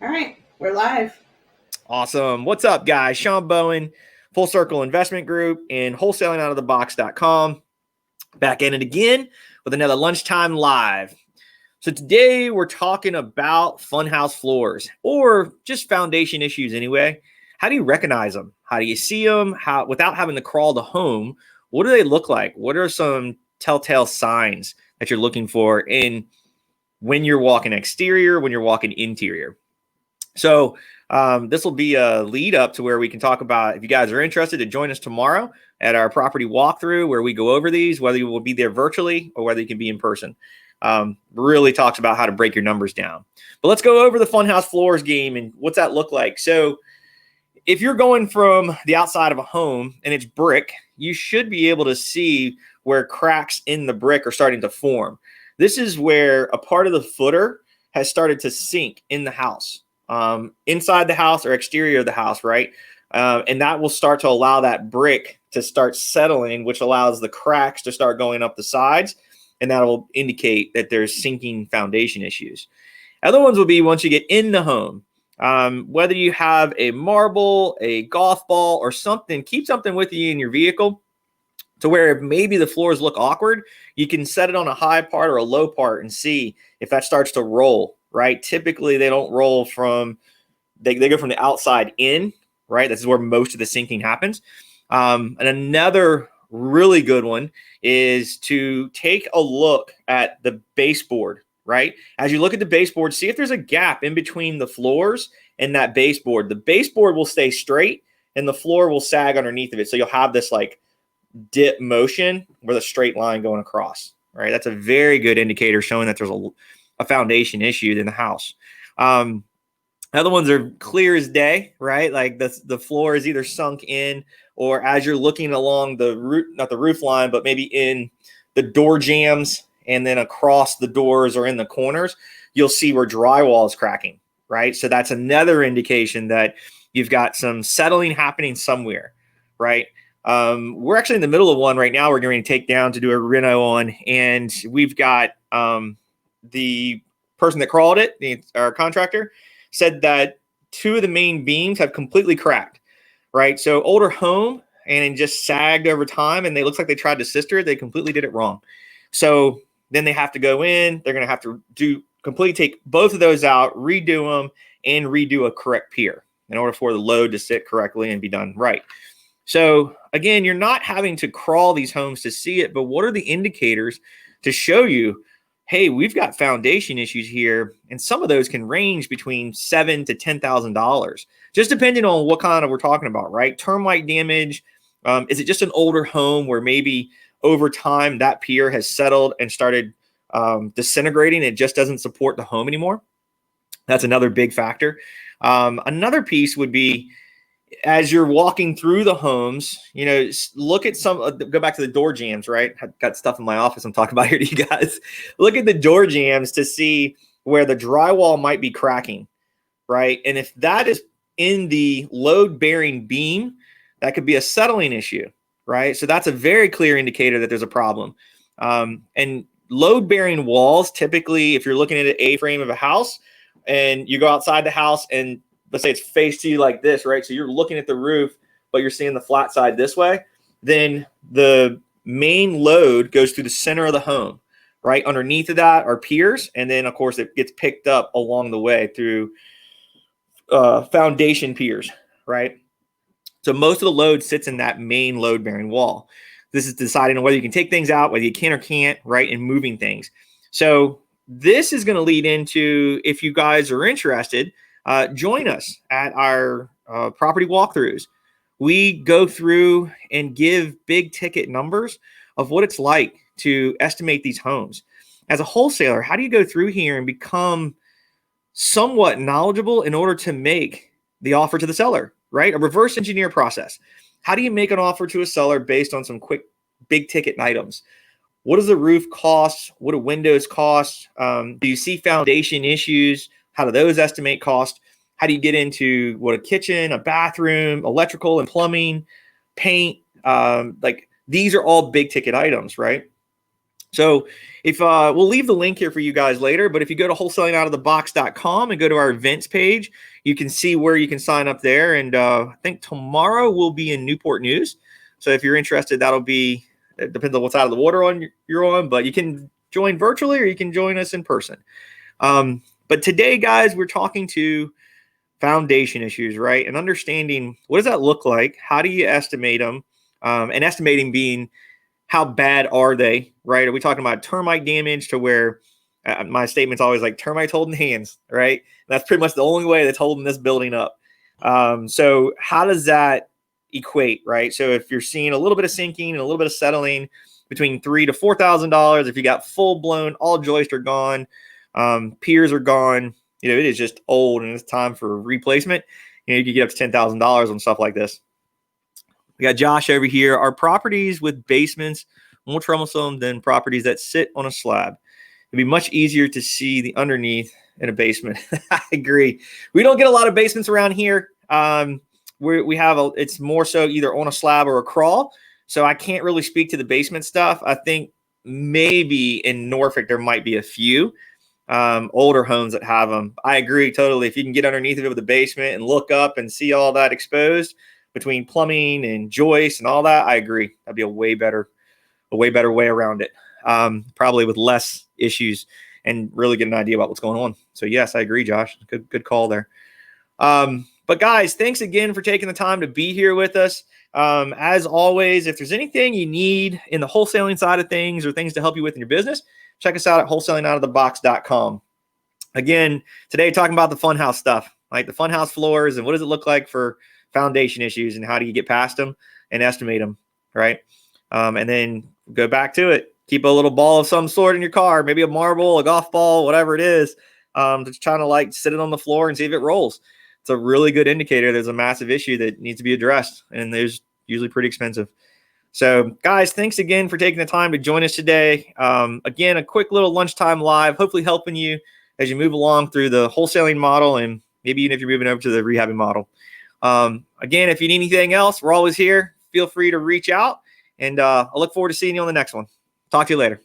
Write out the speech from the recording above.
All right, we're live. Awesome. What's up, guys? Shawn Bowen, Full Circle Investment Group, and wholesalingoutofthebox.com. Back in it again with another Lunchtime Live. So today we're talking about Funhouse floors, or just foundation issues anyway. How do you recognize them? How do you see them? How, without having to crawl to home, what do they look like? What are some telltale signs that you're looking for in when you're walking exterior, when you're walking interior? So this will be a lead up to where we can talk about, if you guys are interested, to join us tomorrow at our property walkthrough where we go over these, whether you will be there virtually or whether you can be in person. Really talks about how to break your numbers down. But let's go over the Funhouse floors game and what's that look like. So if you're going from the outside of a home and it's brick, you should be able to see where cracks in the brick are starting to form. This is where a part of the footer has started to sink in the house. Inside the house or exterior of the house, right? And that will start to allow that brick to start settling, which allows the cracks to start going up the sides. And that will indicate that there's sinking foundation issues. Other ones will be once you get in the home, whether you have a marble, a golf ball, or something, keep something with you in your vehicle to where maybe the floors look awkward. You can set it on a high part or a low part and see if that starts to roll. Right? Typically, they don't roll from, they go from the outside in, right? This is where most of the sinking happens. And another really good one is to take a look at the baseboard, right? As you look at the baseboard, see if there's a gap in between the floors and that baseboard. The baseboard will stay straight and the floor will sag underneath of it. So you'll have this like dip motion with a straight line going across, right? That's a very good indicator showing that there's a foundation issue in the house. Other ones are clear as day, right? Like the floor is either sunk in, or as you're looking along the roof, not the roof line, but maybe in the door jambs and then across the doors or in the corners, you'll see where drywall is cracking, right? So that's another indication that you've got some settling happening somewhere, right? We're actually in the middle of one right now. We're going to take down to do a reno on, and we've got the person that crawled it, our contractor, said that two of the main beams have completely cracked, right? So older home and it just sagged over time, and they looks like they tried to sister it. They completely did it wrong. So then they have to go in. They're going to have to take both of those out, redo them, and redo a correct pier in order for the load to sit correctly and be done right. So again, you're not having to crawl these homes to see it, but what are the indicators to show you, hey, we've got foundation issues here, and some of those can range between $7,000 to $10,000, just depending on what kind of we're talking about, right? Termite damage. Is it just an older home where maybe over time that pier has settled and started disintegrating? It just doesn't support the home anymore. That's another big factor. Another piece would be, as you're walking through the homes, look at go back to the door jambs, right? I've got stuff in my office I'm talking about here to you guys. Look at the door jambs to see where the drywall might be cracking, right? And if that is in the load-bearing beam, that could be a settling issue, right? So that's a very clear indicator that there's a problem. And load-bearing walls, typically, if you're looking at an A-frame of a house and you go outside the house and let's say it's faced to you like this, right? So you're looking at the roof, but you're seeing the flat side this way. Then the main load goes through the center of the home, right? Underneath of that are piers. And then, of course, it gets picked up along the way through foundation piers, right? So most of the load sits in that main load-bearing wall. This is deciding on whether you can take things out, whether you can or can't, right? And moving things. So this is going to lead into, if you guys are interested, join us at our property walkthroughs. We go through and give big ticket numbers of what it's like to estimate these homes. As a wholesaler, how do you go through here and become somewhat knowledgeable in order to make the offer to the seller, right? A reverse engineer process. How do you make an offer to a seller based on some quick big ticket items? What does the roof cost? What do windows cost? Do you see foundation issues? How do those estimate cost? How do you get into what a kitchen, a bathroom, electrical and plumbing, paint? Like these are all big ticket items, right? So if we'll leave the link here for you guys later, but if you go to wholesalingoutofthebox.com and go to our events page, you can see where you can sign up there. And I think tomorrow we'll be in Newport News. So if you're interested, that'll be, it depends on what side of the water you're on, but you can join virtually or you can join us in person. But today, guys, we're talking to foundation issues, right? And understanding what does that look like? How do you estimate them? And estimating being how bad are they, right? Are we talking about termite damage to where my statement's always like termites holding hands, right? And that's pretty much the only way that's holding this building up. So how does that equate, right? So if you're seeing a little bit of sinking and a little bit of settling between $3,000 to $4,000, if you got full blown, all joists are gone, piers are gone, it is just old and it's time for replacement. You could get up to $10,000 on stuff like this. We got Josh over here. Are properties with basements more troublesome than properties that sit on a slab? It'd be much easier to see the underneath in a basement. I agree. We don't get a lot of basements around here. We have it's more so either on a slab or a crawl. So I can't really speak to the basement stuff. I think maybe in Norfolk there might be a few older homes that have them. I agree totally. If you can get underneath of it with a basement and look up and see all that exposed between plumbing and joists and all that, I agree. That'd be a way better way around it. Probably with less issues and really get an idea about what's going on. So yes, I agree, Josh. Good call there. But guys, thanks again for taking the time to be here with us. As always, if there's anything you need in the wholesaling side of things or things to help you with in your business, check us out at wholesalingoutofthebox.com. Again, today talking about the Funhouse stuff, like the Funhouse floors and what does it look like for foundation issues and how do you get past them and estimate them, right? And then go back to it. Keep a little ball of some sort in your car, maybe a marble, a golf ball, whatever it is. Just trying to like sit it on the floor and see if it rolls. It's a really good indicator there's a massive issue that needs to be addressed, and there's usually pretty expensive. So guys, thanks again for taking the time to join us today. Again, a quick little lunchtime live, hopefully helping you as you move along through the wholesaling model and maybe even if you're moving over to the rehabbing model. Again, if you need anything else, we're always here. Feel free to reach out, and I look forward to seeing you on the next one. Talk to you later.